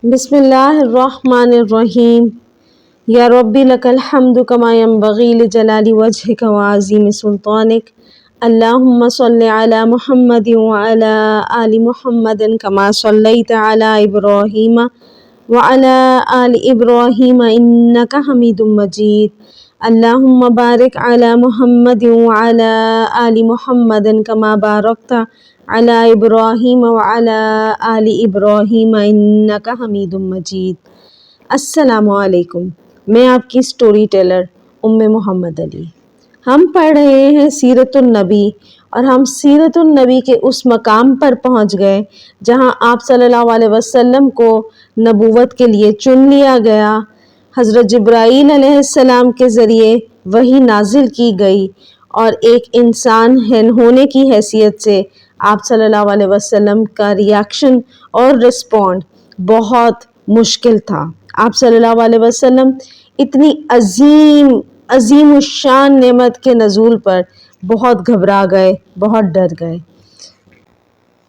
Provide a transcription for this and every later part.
بسم اللہ الرحمن الرحیم یا ربی لک الحمد کما ینبغی لجلال وجہک وعظیم سلطانک اللہم صلی علی محمد وعلی آل محمد کما صلیت علی ابراہیم وعلی آل ابراہیم انک حمید مجید اللہم بارک علی محمد وعلی آل محمد کما بارکت علی ابراہیم وعلی آل ابراہیم انک حمید مجید۔ السلام علیکم، میں آپ کی سٹوری ٹیلر محمد علی۔ ہم پڑھ رہے ہیں سیرت النبی، اور ہم سیرت النبی کے اس مقام پر پہنچ گئے جہاں آپ صلی اللہ علیہ وسلم کو نبوت کے لیے چن لیا گیا۔ حضرت جبرائیل علیہ السلام کے ذریعے وحی نازل کی گئی، اور ایک انسان ہونے کی حیثیت سے آپ صلی اللہ علیہ وسلم کا ریاکشن اور رسپونڈ بہت مشکل تھا۔ آپ صلی اللہ علیہ وسلم اتنی عظیم الشان نعمت کے نزول پر بہت گھبرا گئے، بہت ڈر گئے۔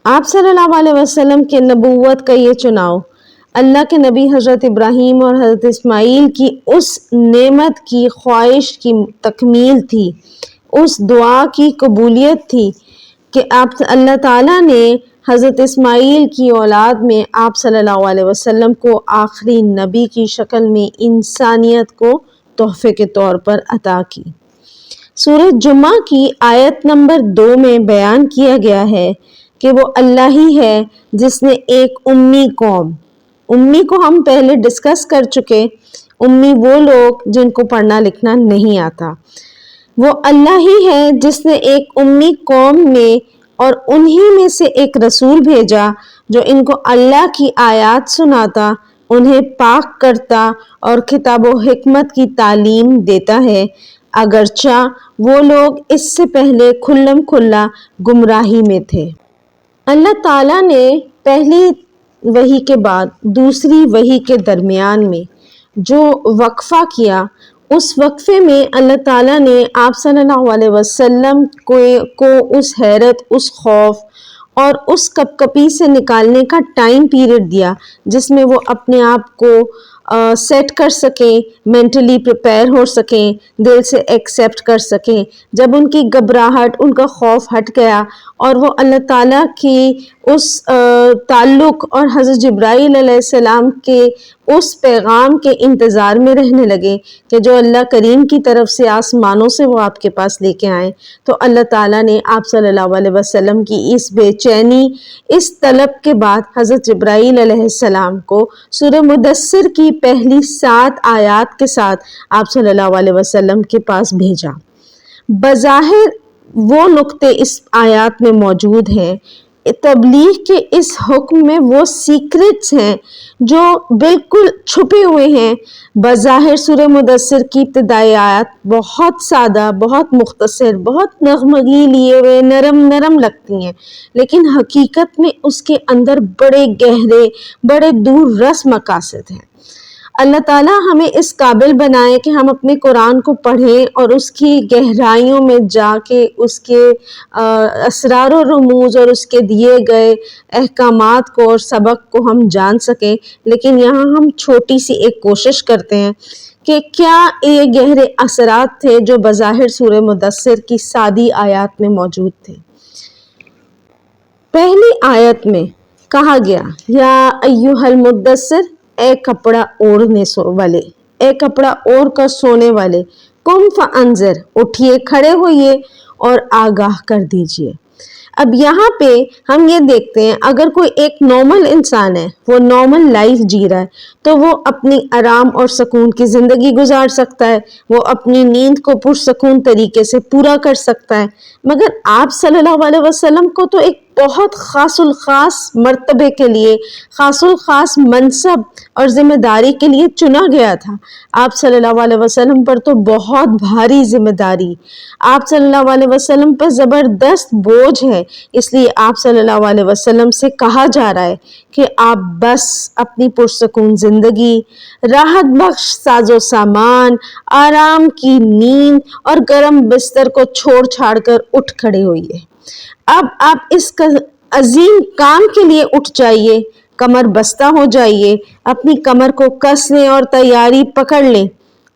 آپ صلی اللہ علیہ وسلم کے نبوت کا یہ چناؤ اللہ کے نبی حضرت ابراہیم اور حضرت اسماعیل کی اس نعمت کی خواہش کی تکمیل تھی، اس دعا کی قبولیت تھی کہ اللہ تعالیٰ نے حضرت اسماعیل کی اولاد میں آپ صلی اللہ علیہ وسلم کو آخری نبی کی شکل میں انسانیت کو تحفے کے طور پر عطا کی۔ سورہ جمعہ کی آیت نمبر 2 میں بیان کیا گیا ہے کہ وہ اللہ ہی ہے جس نے ایک امی قوم، امی کو ہم پہلے ڈسکس کر چکے، امی وہ لوگ جن کو پڑھنا لکھنا نہیں آتا، وہ اللہ ہی ہے جس نے ایک امی قوم میں اور انہی میں سے ایک رسول بھیجا جو ان کو اللہ کی آیات سناتا، انہیں پاک کرتا اور کتاب و حکمت کی تعلیم دیتا ہے، اگرچہ وہ لوگ اس سے پہلے کھلم کھلا گمراہی میں تھے۔ اللہ تعالیٰ نے پہلی وحی کے بعد دوسری وحی کے درمیان میں جو وقفہ کیا، اس وقفے میں اللہ تعالیٰ نے آپ صلی اللہ علیہ وسلم کو اس حیرت، اس خوف اور اس کپکپی سے نکالنے کا ٹائم پیریڈ دیا جس میں وہ اپنے آپ کو سیٹ کر سکیں، مینٹلی پریپیئر ہو سکیں، دل سے ایکسیپٹ کر سکیں۔ جب ان کی گھبراہٹ، ان کا خوف ہٹ گیا اور وہ اللہ تعالیٰ کی اس تعلق اور حضرت جبرائیل علیہ السلام کے اس پیغام کے انتظار میں رہنے لگے کہ جو اللہ کریم کی طرف سے آسمانوں سے وہ آپ کے پاس لے کے آئیں، تو اللہ تعالیٰ نے آپ صلی اللہ علیہ وسلم کی اس بے چینی، اس طلب کے بعد حضرت جبرائیل علیہ السلام کو سورہ مدثر کی پہلی 7 آیات کے ساتھ آپ صلی اللہ علیہ وسلم کے پاس بھیجا۔ بظاہر وہ نقطے اس آیات میں موجود ہیں، تبلیغ کے اس حکم میں وہ سیکرٹس ہیں جو بالکل چھپے ہوئے ہیں۔ بظاہر سورہ مدثر کی ابتدائی آیات بہت سادہ، بہت مختصر، بہت نغمگی لیے ہوئے نرم لگتی ہیں، لیکن حقیقت میں اس کے اندر بڑے گہرے، بڑے دور رس مقاصد ہیں۔ اللہ تعالیٰ ہمیں اس قابل بنائے کہ ہم اپنے قرآن کو پڑھیں اور اس کی گہرائیوں میں جا کے اس کے اسرار و رموز اور اس کے دیے گئے احکامات کو اور سبق کو ہم جان سکیں، لیکن یہاں ہم چھوٹی سی ایک کوشش کرتے ہیں کہ کیا یہ گہرے اثرات تھے جو بظاہر سورہ مدثر کی سادی آیات میں موجود تھے۔ پہلی آیت میں کہا گیا، یا ایھا المدثر، اے کپڑا اوڑھنے والے، اے کپڑا اوڑھ کر سونے والے، قم فانذر، اٹھیے، کھڑے ہوئیے اور آگاہ کر دیجئے۔ اب یہاں پہ ہم یہ دیکھتے ہیں اگر کوئی ایک نارمل انسان ہے، وہ نارمل لائف جی رہا ہے، تو وہ اپنی آرام اور سکون کی زندگی گزار سکتا ہے، وہ اپنی نیند کو پرسکون طریقے سے پورا کر سکتا ہے، مگر آپ صلی اللہ علیہ وسلم کو تو ایک بہت خاص الخاص مرتبے کے لیے، خاص الخاص منصب اور ذمہ داری کے لیے چنا گیا تھا۔ آپ صلی اللہ علیہ وسلم پر تو بہت بھاری ذمہ داری، آپ صلی اللہ علیہ وسلم پر زبردست بوجھ ہے، اس لیے آپ صلی اللہ علیہ وسلم سے کہا جا رہا ہے کہ آپ بس اپنی پرسکون زندگی، راحت بخش ساز و سامان، آرام کی نیند اور گرم بستر کو چھوڑ چھاڑ کر اٹھ کھڑے ہوئیے۔ اب آپ اس عظیم کام کے لیے اٹھ جائیے، کمر بستہ ہو جائیے، اپنی کمر کو کس لیں اور تیاری پکڑ لیں۔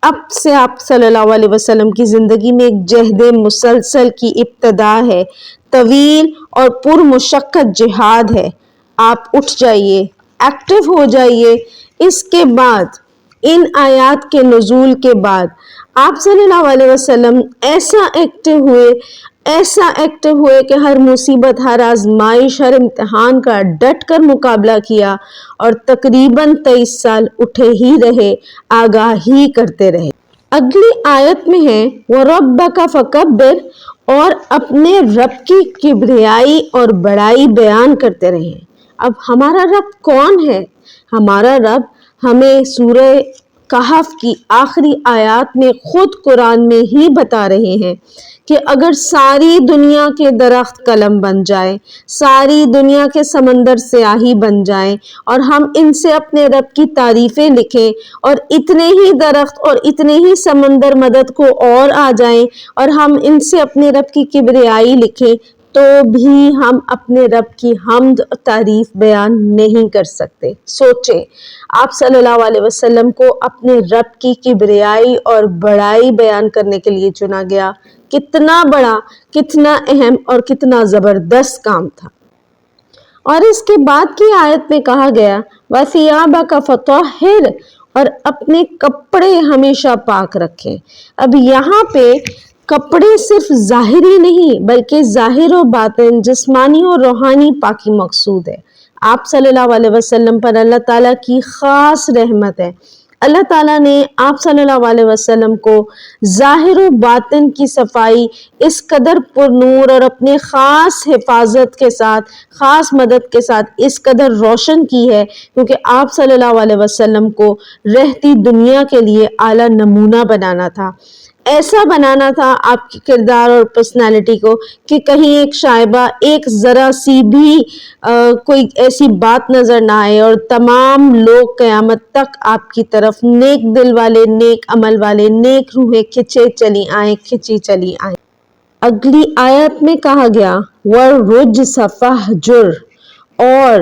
اب سے آپ صلی اللہ علیہ وسلم کی زندگی میں ایک جہد مسلسل کی ابتدا ہے، طویل اور پرمشقت جہاد ہے۔ آپ اٹھ جائیے، ایکٹیو ہو جائیے۔ اس کے بعد ان آیات کے نزول کے بعد آپ صلی اللہ علیہ وسلم ایسا ایکٹیو ہوئے کہ ہر مصیبت، ہر آزمائش، ہر امتحان کا ڈٹ کر مقابلہ کیا اور تقریباً 23 سال اٹھے ہی رہے، آگاہ ہی کرتے رہے۔ اگلی آیت میں ہے وَرَبَّكَ فَكَبِّرْ، اور اپنے رب کی کبریائی اور بڑائی بیان کرتے رہے۔ اب ہمارا رب کون ہے؟ ہمارا رب ہمیں سورہ کہف کی آخری آیات میں خود قرآن میں ہی بتا رہے ہیں کہ اگر ساری دنیا کے درخت قلم بن جائے، ساری دنیا کے سمندر سیاہی بن جائیں اور ہم ان سے اپنے رب کی تعریفیں لکھیں اور اتنے ہی درخت اور اتنے ہی سمندر مدد کو اور آ جائیں اور ہم ان سے اپنے رب کی کبریائی لکھیں، تو بھی ہم اپنے رب کی حمد و تعریف بیان نہیں کر سکتے۔ سوچیں، آپ صلی اللہ علیہ وسلم کو اپنے رب کی کبریائی اور بڑائی بیان کرنے کے لیے چنا گیا۔ کتنا بڑا، کتنا اہم اور کتنا زبردست کام تھا۔ اور اس کے بعد کی آیت میں کہا گیا وَثِيَابَكَ فَطَهِّرْ، اور اپنے کپڑے ہمیشہ پاک رکھیں۔ اب یہاں پہ کپڑے صرف ظاہری نہیں بلکہ ظاہر و باطن، جسمانی اور روحانی پاکی مقصود ہے۔ آپ صلی اللہ علیہ وسلم پر اللہ تعالیٰ کی خاص رحمت ہے۔ اللہ تعالیٰ نے آپ صلی اللہ علیہ وسلم کو ظاہر و باطن کی صفائی اس قدر پر نور اور اپنے خاص حفاظت کے ساتھ، خاص مدد کے ساتھ اس قدر روشن کی ہے کیونکہ آپ صلی اللہ علیہ وسلم کو رہتی دنیا کے لیے اعلیٰ نمونہ بنانا تھا۔ ایسا بنانا تھا آپ کی کردار اور پرسنالٹی کو کہ کہیں ایک شائبہ، ایک ذرا سی بھی کوئی ایسی بات نظر نہ آئے اور تمام لوگ قیامت تک آپ کی طرف نیک دل والے، نیک عمل والے، نیک روحیں کھچی چلی آئیں۔ اگلی آیت میں کہا گیا وَالرُّجْسَ فَاهْجُرْ، اور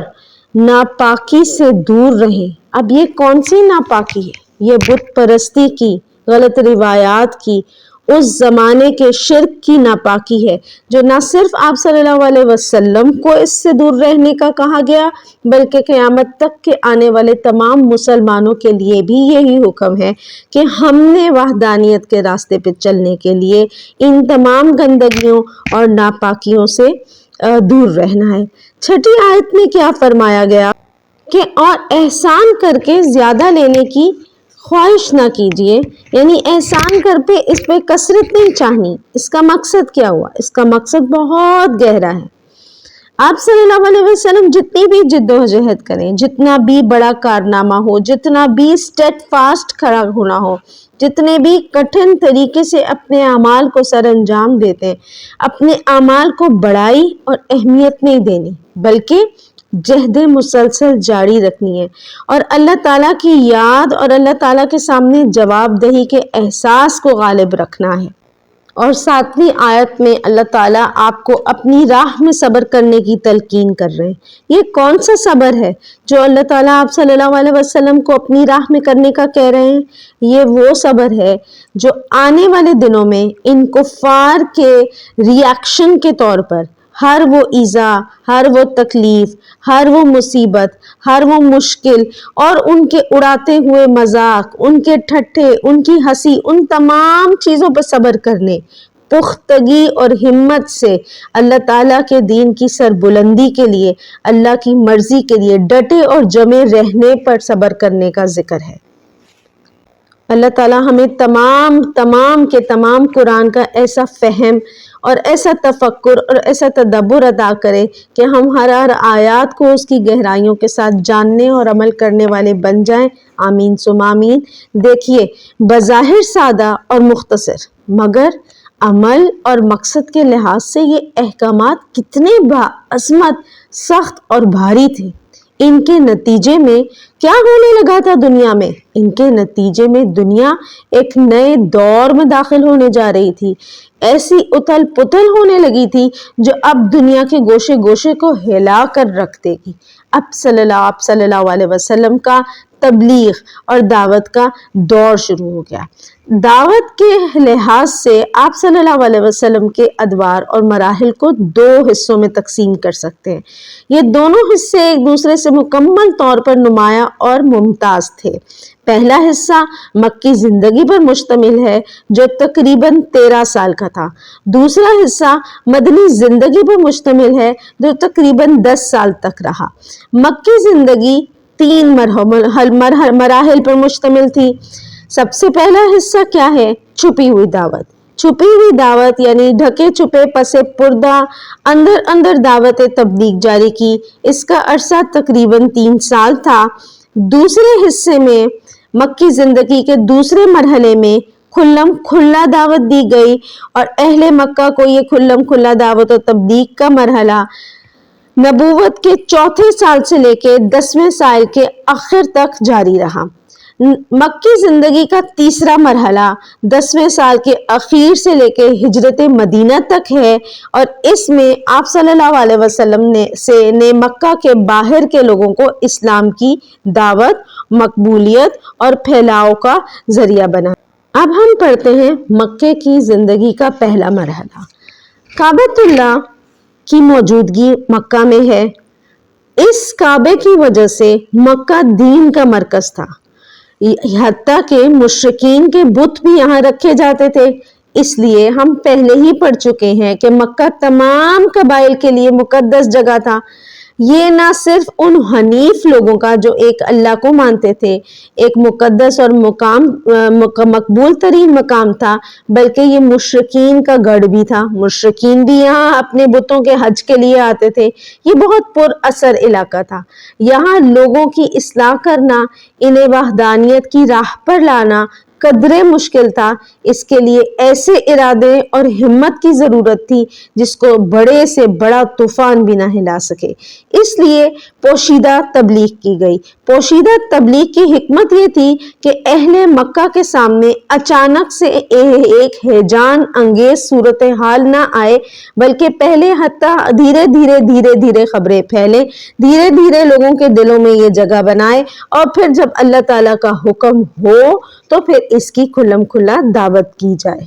ناپاکی سے دور رہیں۔ اب یہ کون سی ناپاکی ہے؟ یہ بت پرستی کی، غلط روایات کی، اس زمانے کے شرک کی ناپاکی ہے جو نہ صرف آپ صلی اللہ علیہ وسلم کو اس سے دور رہنے کا کہا گیا بلکہ قیامت تک کے آنے والے تمام مسلمانوں کے لیے بھی یہی حکم ہے کہ ہم نے وحدانیت کے راستے پہ چلنے کے لیے ان تمام گندگیوں اور ناپاکیوں سے دور رہنا ہے۔ چھٹی آیت میں کیا فرمایا گیا کہ اور احسان کر کے زیادہ لینے کی خواہش نہ کیجیے، یعنی احسان کر پہ اس پہ کثرت نہیں چاہنی۔ اس کا مقصد کیا ہوا؟ اس کا مقصد بہت گہرا ہے۔ آپ صلی اللہ علیہ وسلم جتنی بھی جد و جہد کریں، جتنا بھی بڑا کارنامہ ہو، جتنا بھی اسٹیڈ فاسٹ کھڑا ہونا ہو، جتنے بھی کٹھن طریقے سے اپنے اعمال کو سر انجام دیتے، اپنے اعمال کو بڑائی اور اہمیت نہیں دینی بلکہ جہد مسلسل جاری رکھنی ہے اور اللہ تعالیٰ کی یاد اور اللہ تعالیٰ کے سامنے جواب دہی کے احساس کو غالب رکھنا ہے۔ اور 7ویں آیت میں اللہ تعالیٰ آپ کو اپنی راہ میں صبر کرنے کی تلقین کر رہے ہیں۔ یہ کون سا صبر ہے جو اللہ تعالیٰ آپ صلی اللہ علیہ وسلم کو اپنی راہ میں کرنے کا کہہ رہے ہیں؟ یہ وہ صبر ہے جو آنے والے دنوں میں ان کفار کے ری ایکشن کے طور پر ہر وہ ایذا، ہر وہ تکلیف، ہر وہ مصیبت، ہر وہ مشکل اور ان کے اڑاتے ہوئے مذاق، ان کے ٹھٹھے، ان کی ہنسی، ان تمام چیزوں پر صبر کرنے، پختگی اور ہمت سے اللہ تعالیٰ کے دین کی سربلندی کے لیے، اللہ کی مرضی کے لیے ڈٹے اور جمے رہنے پر صبر کرنے کا ذکر ہے۔ اللہ تعالیٰ ہمیں تمام کے تمام قرآن کا ایسا فہم اور ایسا تفکر اور ایسا تدبر عطا کرے کہ ہم ہر آیات کو اس کی گہرائیوں کے ساتھ جاننے اور عمل کرنے والے بن جائیں۔ آمین ثم آمین۔ دیکھیے، بظاہر سادہ اور مختصر مگر عمل اور مقصد کے لحاظ سے یہ احکامات کتنے باعظمت، سخت اور بھاری تھے۔ ان کے نتیجے میں کیا ہونے لگا تھا دنیا میں؟ ان کے نتیجے میں دنیا ایک نئے دور میں داخل ہونے جا رہی تھی۔ ایسی اتھل پتھل ہونے لگی تھی جو اب دنیا کے گوشے گوشے کو ہلا کر رکھ دے گی۔ اب صلی اللہ علیہ وسلم کا تبلیغ اور دعوت کا دور شروع ہو گیا۔ دعوت کے لحاظ سے آپ صلی اللہ علیہ وسلم کے ادوار اور مراحل کو دو حصوں میں تقسیم کر سکتے ہیں۔ یہ دونوں حصے ایک دوسرے سے مکمل طور پر نمایاں اور ممتاز تھے۔ پہلا حصہ مکی زندگی پر مشتمل ہے جو تقریباً 13 سال کا تھا۔ دوسرا حصہ مدنی زندگی پر مشتمل ہے جو تقریباً 10 سال تک رہا۔ مکی زندگی 3 مراحل پر مشتمل تھی۔ سب سے پہلا حصہ کیا ہے؟ چھپی ہوئی دعوت۔ چھپی ہوئی دعوت یعنی ڈھکے چھپے پس پردہ اندر دعوت تبلیغ جاری کی۔ اس کا عرصہ تقریباً 3 سال تھا۔ دوسرے حصے میں مکی زندگی کے دوسرے مرحلے میں کھلم کھلا دعوت دی گئی اور اہل مکہ کو یہ کھلم کھلا دعوت و تبلیغ کا مرحلہ نبوت کے 4 سال سے لے کے 10ویں سال کے آخر تک جاری رہا۔ مکی زندگی کا تیسرا مرحلہ 10ویں سال کے اخیر سے لے کے ہجرت مدینہ تک ہے اور اس میں آپ صلی اللہ علیہ وسلم نے مکہ کے باہر کے لوگوں کو اسلام کی دعوت، مقبولیت اور پھیلاؤ کا ذریعہ بنا۔ اب ہم پڑھتے ہیں مکے کی زندگی کا پہلا مرحلہ۔ کعبۃ اللہ کی موجودگی مکہ میں ہے۔ اس کعبے کی وجہ سے مکہ دین کا مرکز تھا، حتیٰ کہ مشرکین کے بت بھی یہاں رکھے جاتے تھے۔ اس لیے ہم پہلے ہی پڑھ چکے ہیں کہ مکہ تمام قبائل کے لیے مقدس جگہ تھا۔ یہ نہ صرف ان حنیف لوگوں کا جو ایک اللہ کو مانتے تھے ایک مقدس اور مقبول ترین مقام تھا، بلکہ یہ مشرکین کا گڑھ بھی تھا۔ مشرکین بھی یہاں اپنے بتوں کے حج کے لیے آتے تھے۔ یہ بہت پر اثر علاقہ تھا۔ یہاں لوگوں کی اصلاح کرنا، انہیں وحدانیت کی راہ پر لانا قدرے مشکل تھا۔ اس کے لیے ایسے ارادے اور ہمت کی ضرورت تھی جس کو بڑے سے بڑا طوفان بھی نہ ہلا سکے۔ اس لیے پوشیدہ تبلیغ کی گئی۔ پوشیدہ تبلیغ کی حکمت یہ تھی کہ اہل مکہ کے سامنے اچانک سے ایک ہیجان انگیز صورتحال نہ آئے، بلکہ پہلے حتیٰ دھیرے خبریں پھیلیں، دھیرے لوگوں کے دلوں میں یہ جگہ بنائے اور پھر جب اللہ تعالیٰ کا حکم ہو تو پھر اس کی کھلم کھلا دعوت کی جائے۔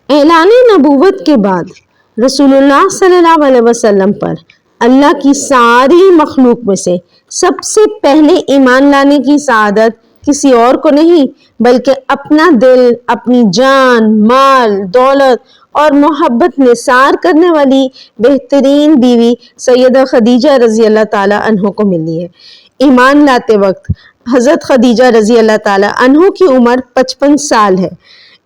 اعلان نبوت کے بعد رسول اللہ صلی اللہ علیہ وسلم پر اللہ کی ساری مخلوق میں سے سب سے پہلے ایمان لانے کی سعادت کسی اور کو نہیں بلکہ اپنا دل، اپنی جان، مال، دولت اور محبت نثار کرنے والی بہترین بیوی سیدہ خدیجہ رضی اللہ تعالی عنہ کو ملی ہے۔ ایمان لاتے وقت حضرت خدیجہ رضی اللہ تعالی عنہ کی عمر 55 سال ہے۔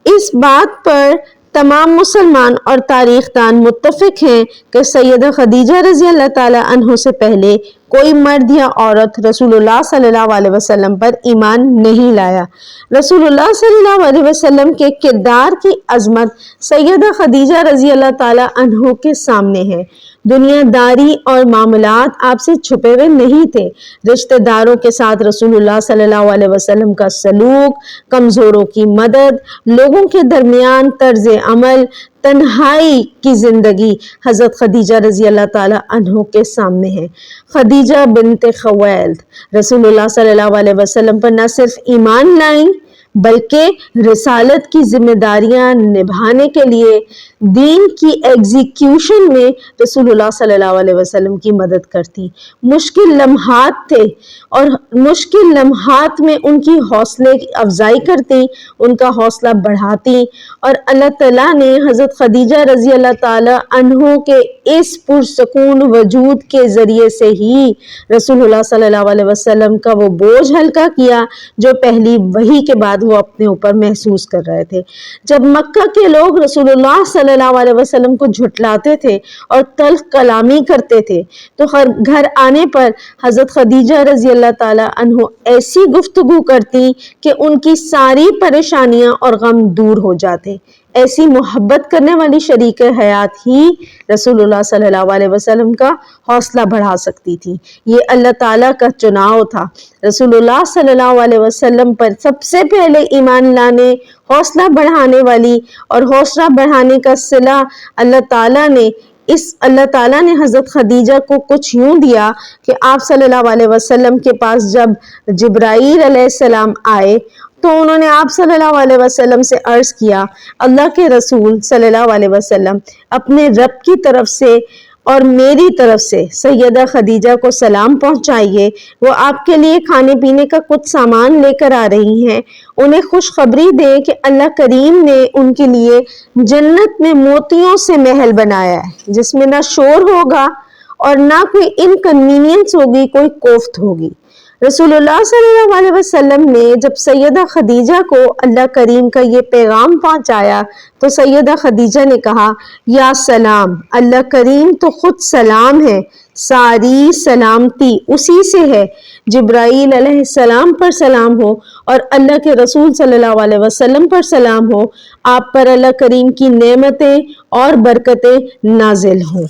اس بات پر تمام مسلمان اور تاریخ دان متفق ہیں کہ سیدہ خدیجہ رضی اللہ تعالی عنہ سے پہلے کوئی مرد یا عورت رسول اللہ صلی اللہ علیہ وسلم پر ایمان نہیں لایا۔ رسول اللہ صلی اللہ علیہ وسلم کے کردار کی عظمت سیدہ خدیجہ رضی اللہ تعالی عنہ کے سامنے ہے۔ دنیا داری اور معاملات آپ سے چھپے ہوئے نہیں تھے۔ رشتہ داروں کے ساتھ رسول اللہ صلی اللہ علیہ وسلم کا سلوک، کمزوروں کی مدد، لوگوں کے درمیان طرز عمل، تنہائی کی زندگی حضرت خدیجہ رضی اللہ تعالی عنہ کے سامنے ہے۔ خدیجہ بنت خویلد رسول اللہ صلی اللہ علیہ وسلم پر نہ صرف ایمان لائیں بلکہ رسالت کی ذمہ داریاں نبھانے کے لیے دین کی ایگزیکیوشن میں رسول اللہ صلی اللہ علیہ وسلم کی مدد کرتی۔ مشکل لمحات تھے اور مشکل لمحات میں ان کی حوصلے افزائی کرتی، ان کا حوصلہ بڑھاتی اور اللہ تعالیٰ نے حضرت خدیجہ رضی اللہ تعالی عنہ کے اس پرسکون وجود کے ذریعے سے ہی رسول اللہ صلی اللہ علیہ وسلم کا وہ بوجھ ہلکا کیا جو پہلی وحی کے بعد وہ اپنے اوپر محسوس کر رہے تھے۔ جب مکہ کے لوگ رسول اللہ صلی اللہ علیہ وسلم کو جھٹلاتے تھے اور تلخ کلامی کرتے تھے تو گھر آنے پر حضرت خدیجہ رضی اللہ تعالی عنہ ایسی گفتگو کرتی کہ ان کی ساری پریشانیاں اور غم دور ہو جاتے۔ ایسی محبت کرنے والی شریک حیات ہی رسول اللہ صلی اللہ علیہ وسلم کا حوصلہ بڑھا سکتی تھی۔ یہ اللہ تعالیٰ کا چناؤ تھا۔ رسول اللہ صلی اللہ علیہ وسلم پر سب سے پہلے ایمان لانے، حوصلہ بڑھانے والی اور حوصلہ بڑھانے کا صلہ اللہ تعالیٰ نے اس اللہ تعالیٰ نے حضرت خدیجہ کو کچھ یوں دیا کہ آپ صلی اللہ علیہ وسلم کے پاس جب جبرائیل علیہ السلام آئے تو انہوں نے آپ صلی اللہ علیہ وسلم سے عرض کیا، اللہ کے رسول صلی اللہ علیہ وسلم اپنے رب کی طرف سے اور میری طرف سے سیدہ خدیجہ کو سلام پہنچائیے، وہ آپ کے لیے کھانے پینے کا کچھ سامان لے کر آ رہی ہیں، انہیں خوشخبری دیں کہ اللہ کریم نے ان کے لیے جنت میں موتیوں سے محل بنایا ہے جس میں نہ شور ہوگا اور نہ کوئی انکنوینئنس ہوگی، کوئی کوفت ہوگی۔ رسول اللہ صلی اللہ علیہ وسلم نے جب سیدہ خدیجہ کو اللہ کریم کا یہ پیغام پہنچایا تو سیدہ خدیجہ نے کہا، یا سلام، اللہ کریم تو خود سلام ہے، ساری سلامتی اسی سے ہے، جبرائیل علیہ السلام پر سلام ہو اور اللہ کے رسول صلی اللہ علیہ وسلم پر سلام ہو، آپ پر اللہ کریم کی نعمتیں اور برکتیں نازل ہوں۔